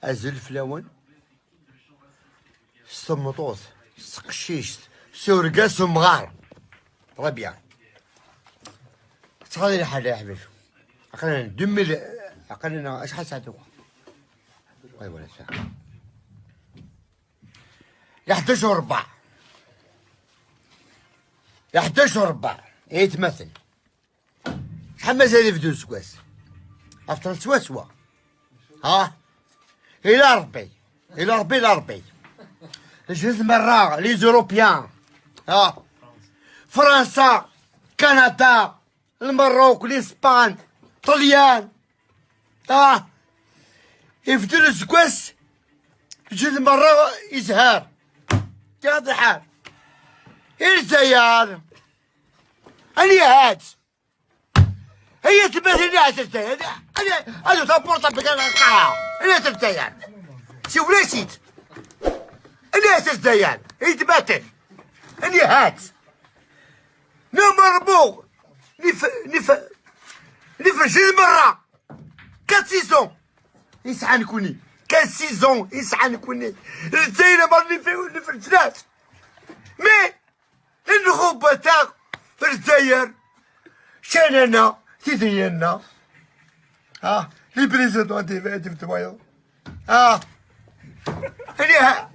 أزل فلاون الصمطوط السقشيش سورقا سمغار ربيع تخلي الحاجة يا حبيبي أقلنا دمي أقلنا أشحال ساعة وي ولا ساعة يا 11 وربع يا 11 وربع يتمثل شحال مازال في 2 سكواس أفطر سوا ها إلى ربي إلى ربي إلى ربي جوج مرة لي زوروبيان ها فرنسا كندا المروك الإسبان طليان ها يفدو السكواس جوج مرة يزهر هذا الحال الجزائر أني هاد هي تمثلني على الجزائر أنا تابورتا بكا القاعة أنا الجزائر شوف نسيت أنا الجزائر هي تمثل أني هاد مربوغ نف جوج مرة 4 سيزون يسعى نكوني 4 سيزون يسعى نكوني الجزائر مرني في الجنات مي النخبة تاع في الجزائر شاننا تدينا ها لي بريزيدون دي فتوايا ها هني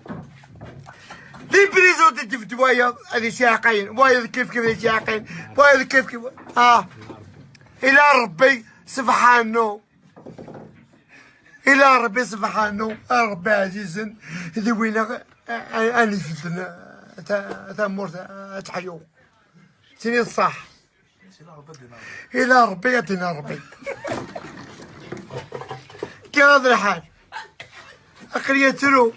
لي بريزيدون دي فتوايا هذي شاقين وايد كيف شاقين وايد كيف ها إلى ربي سبحانه إلى ربي سبحانه ربي عزيز ذوينا أنا فتنا تامور تحيو سيني الصح إلى ربي يعطينا ربي كي هذا الحال أخرية ترو